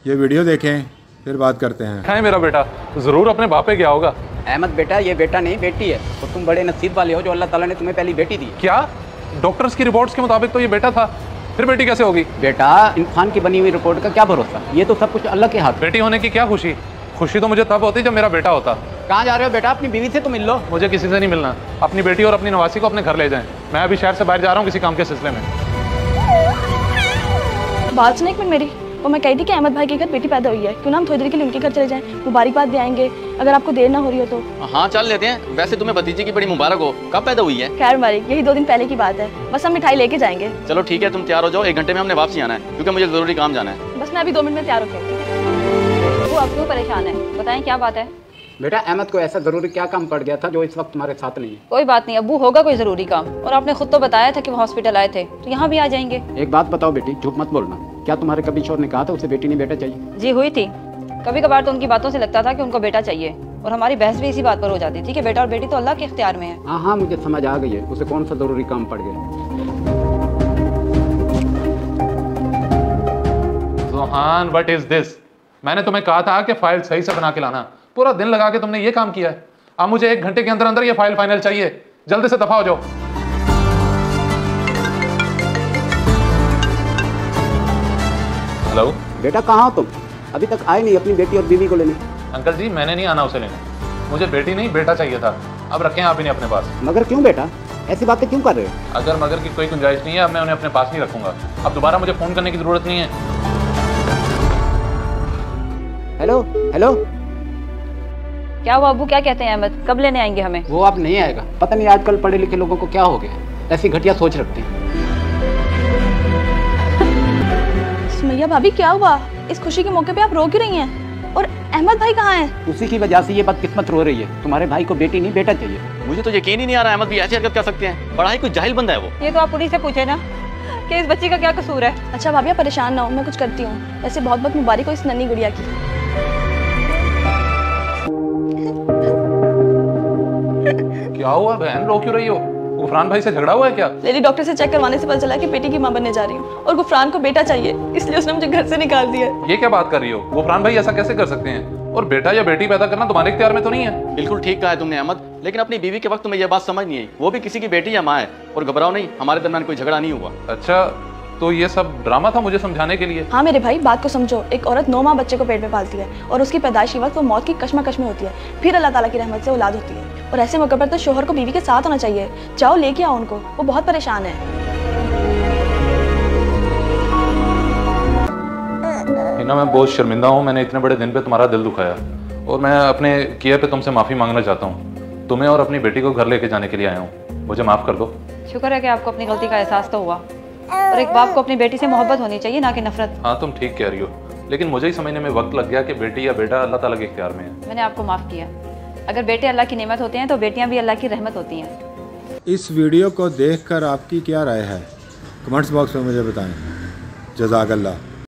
ये वीडियो देखें फिर बात करते हैं। है मेरा बेटा तो ज़रूर अपने बाप पे गया होगा। अहमद बेटा, ये बेटा नहीं बेटी है, और तुम बड़े नसीब वाले हो जो अल्लाह ताला ने तुम्हें पहली बेटी दी। क्या? डॉक्टर्स की रिपोर्ट्स के मुताबिक तो ये बेटा था, फिर बेटी कैसे होगी? बेटा, इंसान की बनी हुई रिपोर्ट का क्या भरोसा, ये तो सब कुछ अल्लाह के हाथ। बेटी होने की क्या खुशी? खुशी तो मुझे तब होती जब मेरा बेटा होता। कहाँ जा रहे हो बेटा? अपनी बीवी से तो मिल लो। मुझे किसी से नहीं मिलना, अपनी बेटी और अपनी नवासी को अपने घर ले जाएं। मैं अभी शहर से बाहर जा रहा हूँ किसी काम के सिलसिले में। बात सुनो एक मिनट मेरी। वो मैं कही थी कि अहमद भाई के घर बेटी पैदा हुई है, क्यों ना हम थोड़ी देर के लिए उनके घर चले जाएं, मुबारकबाद दे आएंगे अगर आपको देर ना हो रही हो तो। हाँ चल लेते हैं। वैसे तुम्हें भतीजी की बड़ी मुबारक हो। कब पैदा हुई है? खैर मुबारक, यही 2 दिन पहले की बात है। बस हम मिठाई लेके जाएंगे। चलो ठीक है, तुम तैयार हो जाओ, 1 घंटे में हमने वापसी आना है क्योंकि मुझे जरूरी काम जाना है। बस मैं अभी 2 मिनट में तैयार होकर। वो अब क्यों परेशान है, बताएं क्या बात है? बेटा, अहमद को ऐसा जरूरी क्या काम पड़ गया था जो इस वक्त तुम्हारे साथ नहीं है? कोई बात नहीं अब्बू, होगा कोई ज़रूरी काम। और आपने खुद तो बताया था कि वो हॉस्पिटल आए थे, तो यहाँ भी आ जाएंगे। एक बात बताओ बेटी, झूठ मत बोलना। क्या तुम्हारे कभी शोर ने कहा था उसे बेटी नहीं बेटा चाहिए? जी हुई थी। कभी कभार तो उनकी बातों से लगता था कि उनको बेटा चाहिए, और हमारी बहस भी इसी बात पर हो जाती थी कि बेटा और बेटी तो अल्लाह के इख्तियार में है। हाँ हाँ, मुझे समझ आ गई है, उसे कौन सा जरूरी काम पड़ गया। सुहान, व्हाट इज दिस? मैंने तुम्हें कहा था कि फाइल सही से बना के लाना, पूरा दिन लगा के तुमने ये काम किया है। अब मुझे 1 घंटे के अंदर अंदर ये फाइल फाइनल चाहिए, जल्दी से दफा हो जाओ। हेलो बेटा, कहाँ हो तुम? अभी तक आए नहीं अपनी बेटी और बीवी को लेने। अंकल जी, मैंने नहीं आना उसे लेने, मुझे बेटी नहीं बेटा चाहिए था। अब रखें आप इन्हें अपने पास। मगर क्यों बेटा, ऐसी बातें क्यों कर रहे हो? अगर मगर की कोई गुंजाइश नहीं है, अब मैं उन्हें अपने पास नहीं रखूंगा। अब दोबारा मुझे फोन करने की जरूरत नहीं है। हेलो हेलो, क्या हुआ अब्बू, क्या कहते हैं अहमद, कब लेने आएंगे हमें? वो अब नहीं आएगा। पता नहीं आजकल पढ़े लिखे लोगों को क्या हो गया, ऐसी घटिया सोच रखते हैं। सुमैया भाभी, क्या हुआ? इस खुशी के मौके पे आप रो क्यों रही हैं? और अहमद भाई कहाँ हैं? उसी की वजह से ये बदकिस्मत रो रही है। तुम्हारे भाई को बेटी नहीं बेटा चाहिए। मुझे तो यकीन ही नहीं आ रहा अहमद भी ऐसी हरकत कर सकते हैं। बड़ा ही कुछ जाहिल बंदा है वो। ये तो आप पुलिस से पूछे ना कि इस बच्ची का क्या कसूर है। अच्छा भाभी, आप परेशान ना हो, मैं कुछ करती हूँ। वैसे बहुत बहुत मुबारक हो इस नन्ही गुड़िया की। क्या हुआ बहन, रो क्यों रही हो? गुफरान भाई से झगड़ा हुआ है क्या? लेडी डॉक्टर से चेक करवाने से पता चला कि बेटी की मां बनने जा रही हूँ, और गुफरान को बेटा चाहिए, इसलिए उसने मुझे घर से निकाल दिया। ये क्या बात कर रही हो? गुफरान भाई ऐसा कैसे कर सकते हैं? और बेटा या बेटी पैदा करना तुम्हारे इख्तियार में तो नहीं है। बिल्कुल ठीक कहा है तुमने अहमद, लेकिन अपनी बीवी के वक्त तुम्हें यह बात समझ नहीं आई। वो भी किसी की बेटी या माँ है। और घबराओ नहीं, हमारे दरमियान कोई झगड़ा नहीं हुआ। अच्छा, तो ये सब ड्रामा था मुझे समझाने के लिए? हाँ मेरे भाई, बात को समझो। एक औरत 9 माह बच्चे को पेट में पालती है, और उसकी पैदाइशी वक्त वो मौत की कश्मकश में होती है, फिर अल्लाह ताला की रहमत से औलाद होती है। और ऐसे मौके पर तो शोहर को बीवी के साथ होना चाहिए। जाओ लेके आओ उनको, वो बहुत परेशान है। हिना, मैं बहुत शर्मिंदा हूँ, मैंने इतने बड़े दिन पे तुम्हारा दिल दुखाया, और मैं अपने किए पे तुमसे माफ़ी मांगना चाहता हूँ। तुम्हें और अपनी बेटी को घर लेके जाने के लिए आया हूँ, मुझे माफ़ कर दो। शुक्र है कि आपको अपनी गलती का एहसास तो हुआ, और एक बाप को अपनी बेटी से मोहब्बत होनी चाहिए, ना कि नफरत। हाँ तुम ठीक कह रही हो, लेकिन मुझे ही समझने में वक्त लग गया कि बेटी या बेटा अल्लाह ताला के इख्तियार में है। मैंने आपको माफ़ किया। अगर बेटे अल्लाह की नेमत होते हैं तो बेटियां भी अल्लाह की रहमत होती हैं। इस वीडियो को देखकर आपकी क्या राय है? कमेंट्स बॉक्स में मुझे बताएं। जज़ाकल्लाह।